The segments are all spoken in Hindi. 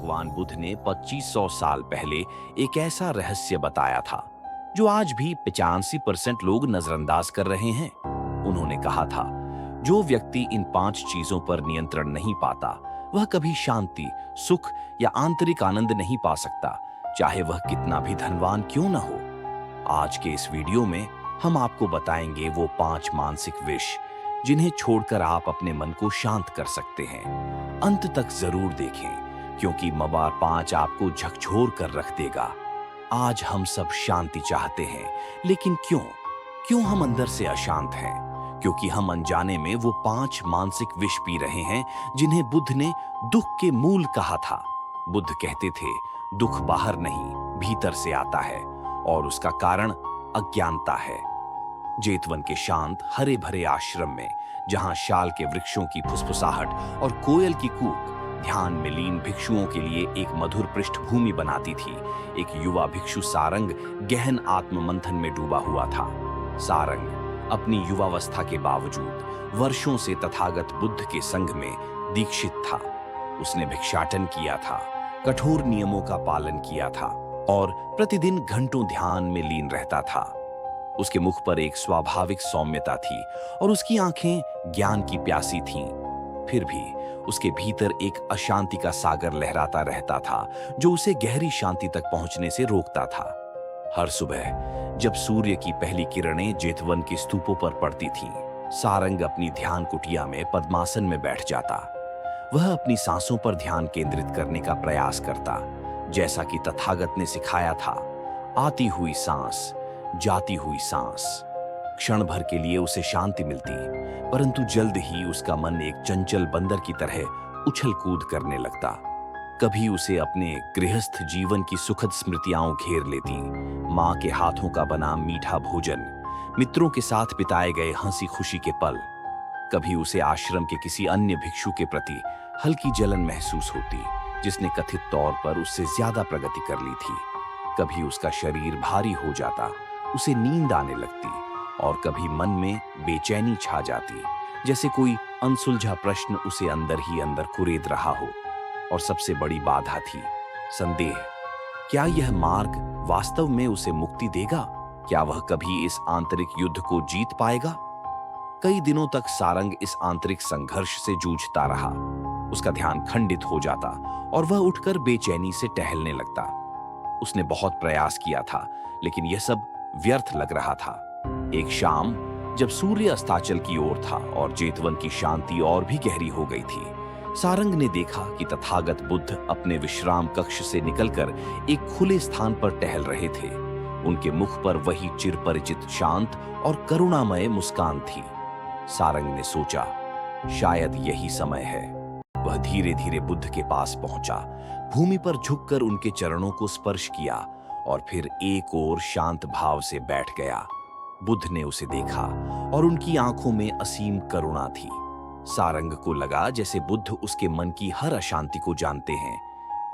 भगवान बुद्ध ने 2500 साल पहले एक ऐसा रहस्य बताया था जो आज भी 85% लोग नजरअंदाज कर रहे हैं। उन्होंने कहा था, जो व्यक्ति इन 5 चीजों पर नियंत्रण नहीं पाता वह कभी शांति, सुख या आंतरिक आनंद नहीं पा सकता, चाहे वह कितना भी धनवान क्यों न हो। आज के इस वीडियो में हम आपको बताएंगे वो 5 मानसिक विष जिन्हें छोड़कर आप अपने मन को शांत कर सकते हैं। अंत तक जरूर देखें, क्योंकि मवार 5 आपको झकझोर कर रख देगा। आज हम सब शांति चाहते हैं, लेकिन क्यों हम अंदर से अशांत हैं? क्योंकि हम अनजाने में वो 5 मानसिक विष पी रहे हैं जिन्हें बुद्ध ने दुख के मूल कहा था। बुद्ध कहते थे, दुख बाहर नहीं भीतर से आता है और उसका कारण अज्ञानता है। जेतवन के शांत हरे भरे आश्रम में, जहां शाल के वृक्षों की फुसफुसाहट और कोयल की कूक ध्यान में लीन भिक्षुओं के लिए एक मधुर पृष्ठभूमि बनाती थी, एक युवा भिक्षु सारंग गहन आत्ममंथन में डूबा हुआ था। सारंग अपनी युवावस्था के बावजूद वर्षों से तथागत बुद्ध के संग में दीक्षित था। उसने भिक्षाटन किया था, कठोर नियमों का पालन किया था और प्रतिदिन घंटों ध्यान में लीन रहता था। उसके मुख पर एक स्वाभाविक सौम्यता थी और उसकी आंखें ज्ञान की प्यासी थीं। फिर भी उसके भीतर एक अशांति का सागर लहराता रहता था जो उसे गहरी शांति तक पहुंचने से रोकता था। हर सुबह जब सूर्य की पहली किरणें जेतवन के स्तूपों पर पड़ती थीं, सारंग अपनी ध्यान कुटिया में पद्मासन में बैठ जाता। वह अपनी सांसों पर ध्यान केंद्रित करने का प्रयास करता, जैसा कि तथागत ने सिखाया था। आती हुई सांस, जाती हुई सांस। क्षण भर के लिए उसे शांति मिलती, परंतु जल्द ही उसका मन एक चंचल बंदर की तरह उछल कूद करने लगता। कभी उसे अपने गृहस्थ जीवन की सुखद स्मृतियां घेर लेती, माँ के हाथों का बना मीठा भोजन, मित्रों के साथ बिताए गए हंसी खुशी के पल। कभी उसे आश्रम के किसी अन्य भिक्षु के प्रति हल्की जलन महसूस होती, जिसने कथित तौर पर उससे ज्यादा प्रगति कर ली थी। कभी उसका शरीर भारी हो जाता, उसे नींद आने लगती, और कभी मन में बेचैनी छा जाती, जैसे कोई अनसुलझा प्रश्न उसे अंदर ही अंदर कुरेद रहा हो। और सबसे बड़ी बाधा थी संदेह। क्या यह मार्ग वास्तव में उसे मुक्ति देगा? क्या वह कभी इस आंतरिक युद्ध को जीत पाएगा? कई दिनों तक सारंग इस आंतरिक संघर्ष से जूझता रहा। उसका ध्यान खंडित हो जाता और वह उठकर बेचैनी से टहलने लगता। उसने बहुत प्रयास किया था, लेकिन यह सब व्यर्थ लग रहा था। एक शाम जब सूर्य अस्ताचल की ओर था और जेतवन की शांति और भी गहरी हो गई थी, सारंग ने देखा कि तथागत बुद्ध अपने विश्राम कक्ष से निकलकर एक खुले स्थान पर टहल रहे थे। उनके मुख पर वही चिरपरिचित शांत और करुणामय मुस्कान थी। सारंग ने सोचा, शायद यही समय है। वह धीरे धीरे बुद्ध के पास पहुंचा, भूमि पर झुककर उनके चरणों को स्पर्श किया और फिर एक ओर शांत भाव से बैठ गया। बुद्ध ने उसे देखा और उनकी आंखों में असीम करुणा थी। सारंग को लगा जैसे बुद्ध उसके मन की हर अशांति को जानते हैं।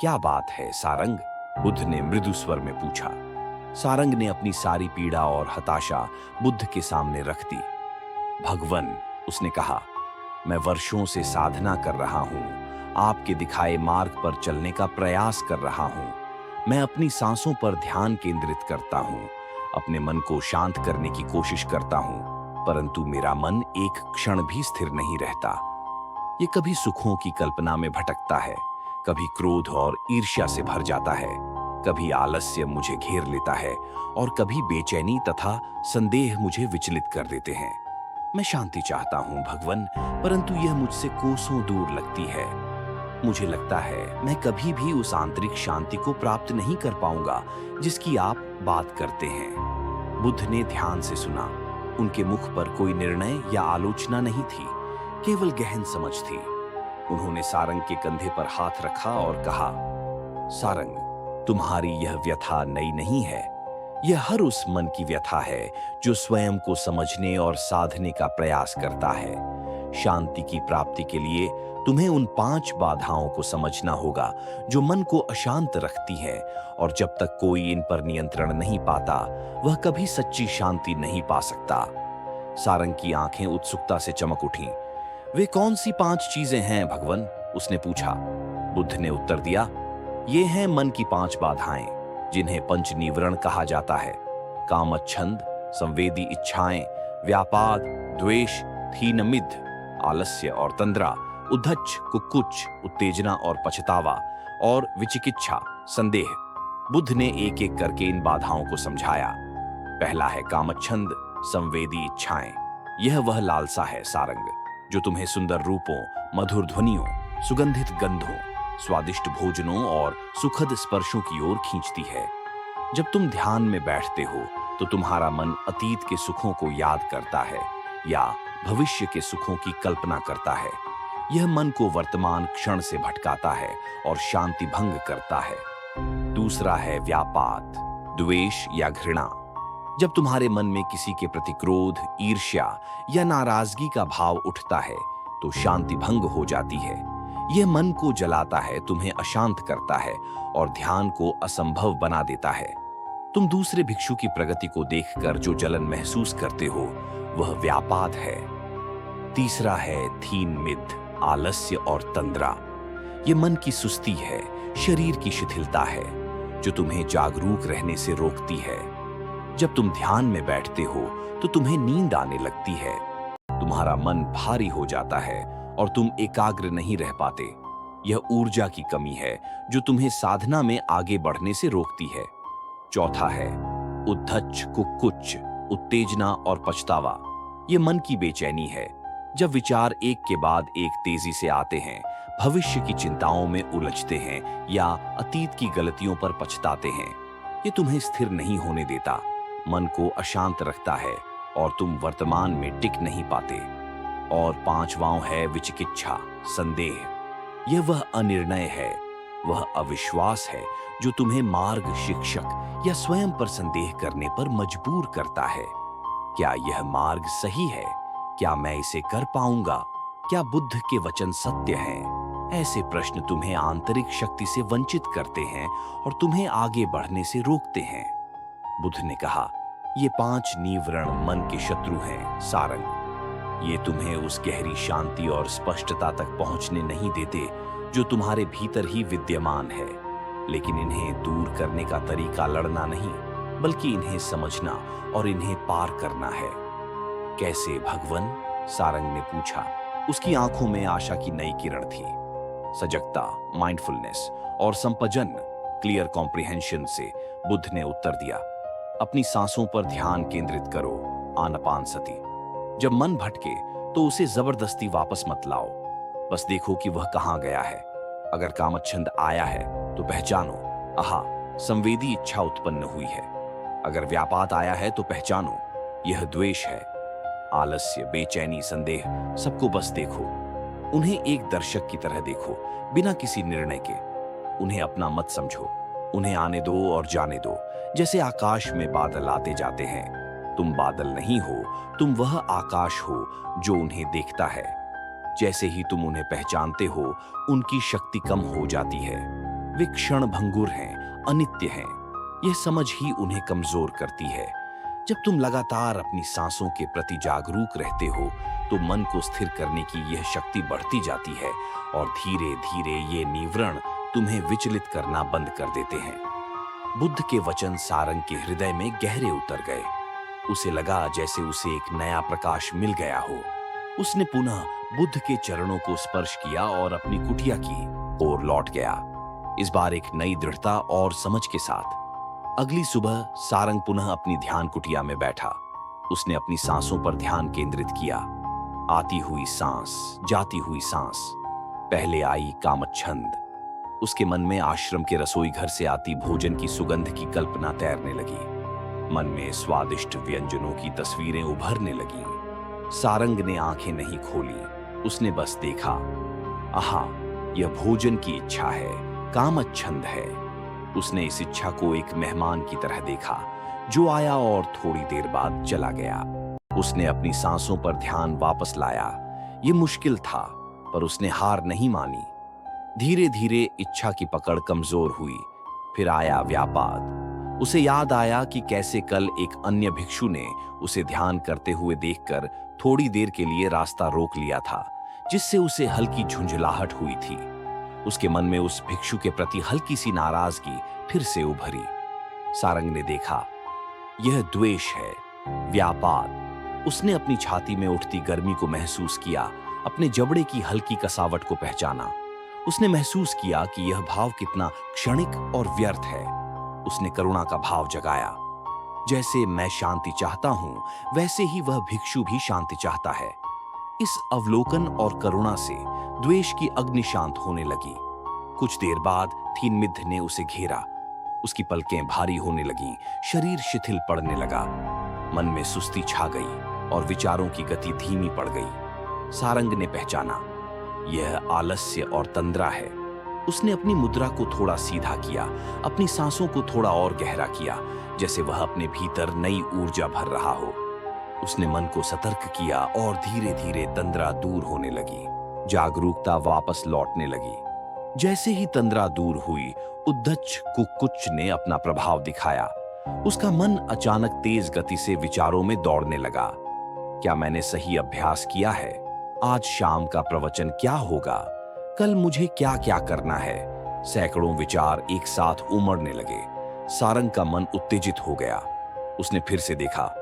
क्या बात है सारंग? बुद्ध ने मृदु स्वर में पूछा। सारंग ने अपनी सारी पीड़ा और हताशा बुद्ध के सामने रख दी। भगवन, उसने कहा, मैं वर्षों से साधना कर रहा हूं, आपके दिखाए मार्ग पर चलने का प्रयास कर रहा हूं। मैं अपनी सांसों पर ध्यान केंद्रित करता हूं, अपने मन को शांत करने की कोशिश करता हूं, परंतु मेरा मन एक क्षण भी स्थिर नहीं रहता। ये कभी सुखों की कल्पना में भटकता है, कभी क्रोध और ईर्ष्या से भर जाता है, कभी आलस्य मुझे घेर लेता है और कभी बेचैनी तथा संदेह मुझे विचलित कर देते हैं। मैं शांति चाहता हूं भगवन, परंतु यह मुझसे कोसों दूर लगती है। मुझे लगता है मैं कभी भी उस आंतरिक शांति को प्राप्त नहीं कर पाऊंगा जिसकी आप बात करते हैं। बुद्ध ने ध्यान से सुना। उनके मुख पर कोई निर्णय या आलोचना नहीं थी, केवल गहन समझ थी। उन्होंने सारंग के कंधे पर हाथ रखा और कहा, सारंग, तुम्हारी यह व्यथा नई नहीं है। यह हर उस मन की व्यथा है जो स्वयं को समझने और साधने का प्रयास करता है। शांति की प्राप्ति के लिए तुम्हें उन 5 बाधाओं को समझना होगा जो मन को अशांत रखती है, और जब तक कोई इन पर नियंत्रण नहीं पाता वह कभी सच्ची शांति नहीं पा सकता। सारंग की आंखें उत्सुकता से चमक उठीं। वे कौन सी 5 चीजें हैं भगवन? उसने पूछा। बुद्ध ने उत्तर दिया, ये हैं मन की 5 बाधाएं, जिन्हें पंच नीवरण कहा जाता है। कामच्छंद, संवेदी इच्छाएं, व्यापाद, द्वेष, थीनमिद्ध, आलस्य और तंद्रा, उद्धच्च, कुक्कुच, उत्तेजना और पछतावा, और विचिकिच्छा, संदेह। बुद्ध ने एक एक करके इन बाधाओं को समझाया। पहला है कामच्छंद, संवेदी इच्छाएं। यह वह लालसा है सारंग, जो तुम्हें सुंदर रूपों, मधुर ध्वनियों, सुगंधित गंधों, स्वादिष्ट भोजनों और सुखद स्पर्शों की ओर खींचती है। जब तुम ध्यान में बैठते हो तो तुम्हारा मन अतीत के सुखों को याद करता है या भविष्य के सुखों की कल्पना करता है। यह मन को वर्तमान क्षण से भटकाता है और शांति भंग करता है। दूसरा है व्यापाद, द्वेष या घृणा। जब तुम्हारे मन में किसी के प्रति क्रोध, ईर्ष्या या नाराजगी का भाव उठता है तो शांति भंग हो जाती है। यह मन को जलाता है, तुम्हें अशांत करता है और ध्यान को असंभव बना देता है। तुम दूसरे भिक्षु की प्रगति को देखकर जो जलन महसूस करते हो वह व्यापाद है। तीसरा है थीनमिद्ध, आलस्य और तंद्रा। यह मन की सुस्ती है, शरीर की शिथिलता है, जो तुम्हें जागरूक रहने से रोकती है। जब तुम ध्यान में बैठते हो तो तुम्हें नींद आने लगती है, तुम्हारा मन भारी हो जाता है और तुम एकाग्र नहीं रह पाते। यह ऊर्जा की कमी है जो तुम्हें साधना में आगे बढ़ने से रोकती है। चौथा है उद्धच्च, कुक्कुच, उत्तेजना और पछतावा। यह मन की बेचैनी है, जब विचार एक के बाद एक तेजी से आते हैं, भविष्य की चिंताओं में उलझते हैं या अतीत की गलतियों पर पछताते हैं। ये तुम्हें स्थिर नहीं होने देता, मन को अशांत रखता है और तुम वर्तमान में टिक नहीं पाते। और पांचवां है विचिकिच्छा, संदेह। यह वह अनिर्णय है, वह अविश्वास है जो तुम्हें मार्ग, शिक्षक या स्वयं पर संदेह करने पर मजबूर करता है। क्या यह मार्ग सही है? क्या मैं इसे कर पाऊंगा? क्या बुद्ध के वचन सत्य हैं? ऐसे प्रश्न तुम्हें आंतरिक शक्ति से वंचित करते हैं और तुम्हें आगे बढ़ने से रोकते हैं। बुद्ध ने कहा, ये 5 नीवरण मन के शत्रु हैं सारंग। ये तुम्हें उस गहरी शांति और स्पष्टता तक पहुंचने नहीं देते जो तुम्हारे भीतर ही विद्यमान है। लेकिन इन्हें दूर करने का तरीका लड़ना नहीं, बल्कि इन्हें समझना और इन्हें पार करना है। कैसे भगवन? सारंग ने पूछा। उसकी आंखों में आशा की नई किरण थी। सजगता, माइंडफुलनेस और संपजन, क्लियर कॉम्प्रिहेंशन से बुद्ध ने उत्तर दिया, अपनी सांसों पर ध्यान केंद्रित करो, आनापानसति। जब मन भटके तो उसे जबरदस्ती वापस मत लाओ, बस देखो कि वह कहां गया है। अगर कामच्छंद आया है तो पहचानो, आहा, संवेदी इच्छा उत्पन्न हुई है। अगर व्यापाद आया है तो पहचानो, यह द्वेष है। आलस्य, बेचैनी, संदेह, सबको बस देखो। उन्हें एक दर्शक की तरह देखो, बिना किसी निर्णय के। उन्हें अपना मत समझो, उन्हें आने दो और जाने दो, जैसे आकाश में बादल आते जाते हैं। तुम बादल नहीं हो, तुम वह आकाश हो जो उन्हें देखता है। जैसे ही तुम उन्हें पहचानते हो, उनकी शक्ति कम हो जाती है। वे क्षण भंगुर हैं, अनित्य हैं। यह समझ ही उन्हें कमजोर करती है। जब तुम लगातार अपनी सांसों के प्रति जागरूक रहते हो तो मन को स्थिर करने की यह शक्ति बढ़ती जाती है और धीरे धीरे ये नीवरण तुम्हें विचलित करना बंद कर देते हैं। बुद्ध के वचन सारंग के हृदय में गहरे उतर गए। उसे लगा जैसे उसे एक नया प्रकाश मिल गया हो। उसने पुनः बुद्ध के चरणों को स्पर्श किया और अपनी कुटिया की ओर लौट गया, इस बार एक नई दृढ़ता और समझ के साथ। अगली सुबह सारंग पुनः अपनी ध्यान कुटिया में बैठा। उसने अपनी सांसों पर ध्यान केंद्रित किया। आती हुई सांस, जाती हुई सांस। पहले आई कामच्छंद। उसके मन में आश्रम के रसोई घर से आती भोजन की सुगंध की कल्पना तैरने लगी। मन में स्वादिष्ट व्यंजनों की तस्वीरें उभरने लगीं। सारंग ने आंखें नहीं खोली, उसने बस देखा। आहा, यह भोजन की इच्छा है, कामच्छंद है। उसने इस इच्छा को एक मेहमान की तरह देखा जो आया और थोड़ी देर बाद चला गया। उसने अपनी सांसों पर ध्यान वापस लाया। ये मुश्किल था, पर उसने हार नहीं मानी। धीरे धीरे इच्छा की पकड़ कमजोर हुई। फिर आया व्यापाद। उसे याद आया कि कैसे कल एक अन्य भिक्षु ने उसे ध्यान करते हुए देखकर थोड़ी देर के लिए रास्ता रोक लिया था, जिससे उसे हल्की झुंझलाहट हुई थी। उसके मन में उस भिक्षु के प्रति हल्की सी नाराजगी फिर से उभरी। सारंग ने देखा, यह द्वेष है, व्यापाद। उसने अपनी छाती में उठती गर्मी को महसूस किया, अपने जबड़े की हल्की कसावट को पहचाना। उसने महसूस किया कि यह भाव कितना क्षणिक और व्यर्थ है। उसने करुणा का भाव जगाया। जैसे मैं शांति चाहता हूं, वैसे ही वह भिक्षु भी शांति चाहता है। इस अवलोकन और करुणा से द्वेष की अग्नि शांत होने लगी। कुछ देर बाद थीनमिद्ध ने उसे घेरा। उसकी पलकें भारी होने लगीं, शरीर शिथिल पड़ने लगा। मन में सुस्ती छा गई और विचारों की गति धीमी पड़ गई। सारंग ने पहचाना, यह आलस्य और तंद्रा है। उसने अपनी मुद्रा को थोड़ा सीधा किया, अपनी सांसों को थोड़ा और गहरा किया, जैसे वह अपने भीतर नई ऊर्जा भर रहा हो। उसने मन को सतर्क किया और धीरे धीरे तंद्रा दूर होने लगी। जागरूकता वापस लौटने लगी। जैसे ही तंद्रा दूर हुई, उद्धच कुक्कुच ने अपना प्रभाव दिखाया। उसका मन अचानक तेज गति से विचारों में दौड़ने लगा। क्या मैंने सही अभ्यास किया है? आज शाम का प्रवचन क्या होगा? कल मुझे क्या क्या करना है? सैकड़ों विचार एक साथ उमड़ने लगे। सारंग का मन उत्तेजित हो गया। उसने फिर से देखा,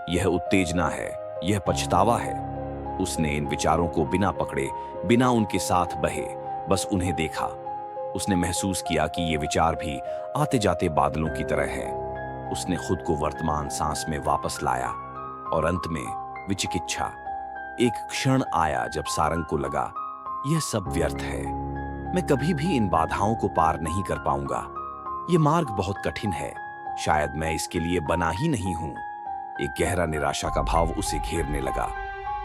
यह उत्तेजना है, यह पछतावा है। उसने इन विचारों को बिना पकड़े, बिना उनके साथ बहे, बस उन्हें देखा। उसने महसूस किया कि ये विचार भी आते जाते बादलों की तरह है। उसने खुद को वर्तमान सांस में वापस लाया और अंत में विचिकित्सा। एक क्षण आया जब सारंग को लगा, यह सब व्यर्थ है। मैं कभी भी इन बाधाओं को पार नहीं कर पाऊंगा। ये मार्ग बहुत कठिन है। शायद मैं इसके लिए बना ही नहीं हूं। एक गहरा निराशा का भाव उसे घेरने लगा।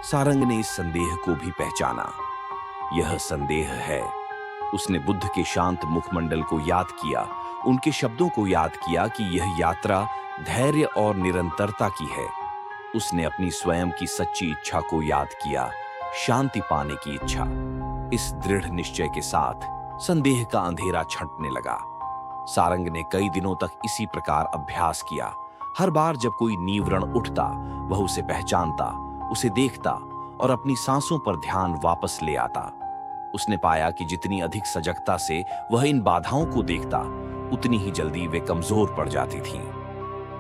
सारंग ने इस संदेह को भी पहचाना। यह संदेह है। उसने बुद्ध के शांत मुखमंडल को याद किया, उनके शब्दों को याद किया कि यह यात्रा धैर्य और निरंतरता की है। उसने अपनी स्वयं की सच्ची इच्छा को याद किया, शांति पाने की इच्छा। इस दृढ़ निश्चय के साथ संदेह का अंधेरा छंटने लगा। सारंग ने कई दिनों तक इसी प्रकार अभ्यास किया। हर बार जब कोई नीवरण उठता, वह उसे पहचानता, उसे देखता और अपनी सांसों पर ध्यान वापस ले आता। उसने पाया कि जितनी अधिक सजगता से वह इन बाधाओं को देखता, उतनी ही जल्दी वे कमजोर पड़ जाती थीं।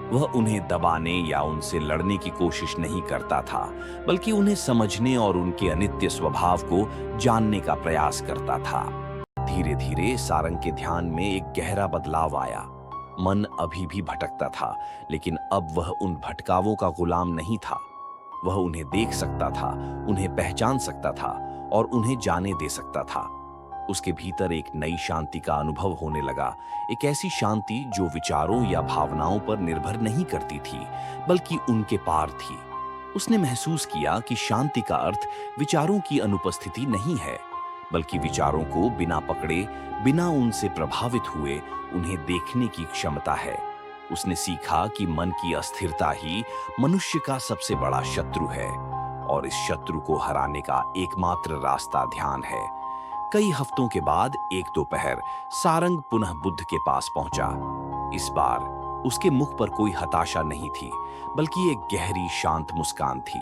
वह उन्हें दबाने या उनसे लड़ने की कोशिश नहीं करता था, बल्कि उन्हें समझने और उनके अनित्य स्वभाव को जानने का प्रयास करता था। धीरे धीरे सारंग के ध्यान में एक गहरा बदलाव आया। मन अभी भी भटकता था, लेकिन अब वह उन भटकावों का गुलाम नहीं था। वह उन्हें देख सकता था, उन्हें पहचान सकता था और उन्हें जाने दे सकता था। उसके भीतर एक नई शांति का अनुभव होने लगा, एक ऐसी शांति जो विचारों या भावनाओं पर निर्भर नहीं करती थी, बल्कि उनके पार थी। उसने महसूस किया कि शांति का अर्थ विचारों की अनुपस्थिति नहीं है, बल्कि विचारों को बिना पकड़े, बिना उनसे प्रभावित हुए उन्हें देखने की क्षमता है। उसने सीखा कि मन की अस्थिरता ही मनुष्य का सबसे बड़ा शत्रु है और इस शत्रु को हराने का एकमात्र रास्ता ध्यान है। कई हफ्तों के बाद एक दोपहर सारंग पुनः बुद्ध के पास पहुंचा। इस बार उसके मुख पर कोई हताशा नहीं थी, बल्कि एक गहरी शांत मुस्कान थी।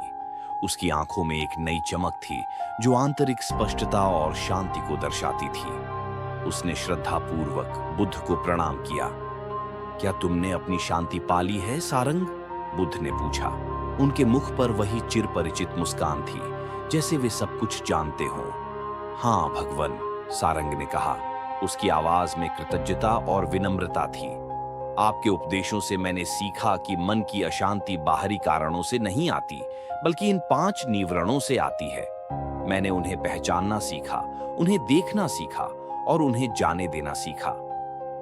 उसकी आंखों में एक नई चमक थी जो आंतरिक स्पष्टता और शांति को दर्शाती थी। उसने श्रद्धापूर्वक बुद्ध को प्रणाम किया। क्या तुमने अपनी शांति पाली है, सारंग? बुद्ध ने पूछा। उनके मुख पर वही चिरपरिचित मुस्कान थी, जैसे वे सब कुछ जानते हों। हाँ भगवन, सारंग ने कहा। उसकी आवाज में कृतज्ञता और विनम्रता थी। आपके उपदेशों से मैंने सीखा कि मन की अशांति बाहरी कारणों से नहीं आती, बल्कि इन 5 नीवरणों से आती है। मैंने उन्हें पहचानना सीखा, उन्हें देखना सीखा और उन्हें जाने देना सीखा।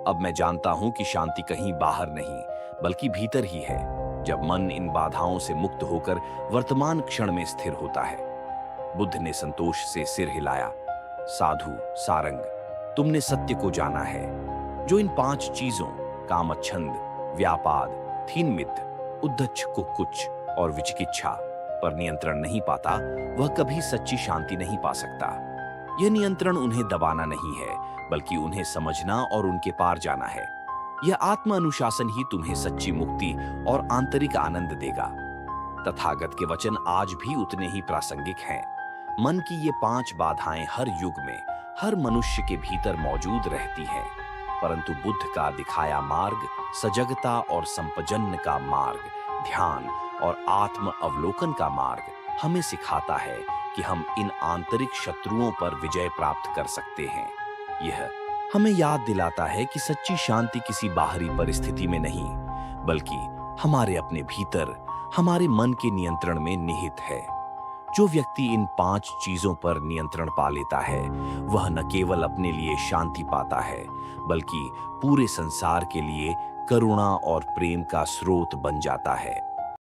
अब मैं जानता हूं कि शांति कहीं बाहर नहीं, बल्कि भीतर ही है, जब मन इन बाधाओं से मुक्त होकर वर्तमान क्षण में स्थिर होता है। बुद्ध ने संतोष से सिर हिलाया। साधु सारंग, तुमने सत्य को जाना है। जो इन 5 चीजों कामच्छंद, व्यापाद, थीनमिद्ध, उद्धच्च कुक्कुच और विचिकित्सा पर नियंत्रण नहीं पाता, वह कभी सच्ची शांति नहीं पा सकता। यह नियंत्रण उन्हें दबाना नहीं है, बल्कि उन्हें समझना और उनके पार जाना है। यह आत्म अनुशासन ही तुम्हें सच्ची मुक्ति और आंतरिक आनंद देगा। तथागत के वचन आज भी उतने ही प्रासंगिक हैं। मन की ये 5 बाधाएं हर युग में, हर मनुष्य के भीतर मौजूद रहती हैं, परंतु बुद्ध का दिखाया मार्ग, सजगता और संपजन्य का मार्ग, ध्यान और आत्म अवलोकन का मार्ग हमें सिखाता है कि हम इन आंतरिक शत्रुओं पर विजय प्राप्त कर सकते हैं। यह हमें याद दिलाता है कि सच्ची शांति किसी बाहरी परिस्थिति में नहीं, बल्कि हमारे अपने भीतर, हमारे मन के नियंत्रण में निहित है। जो व्यक्ति इन 5 चीजों पर नियंत्रण पा लेता है, वह न केवल अपने लिए शांति पाता है, बल्कि पूरे संसार के लिए करुणा और प्रेम का स्रोत बन जाता है।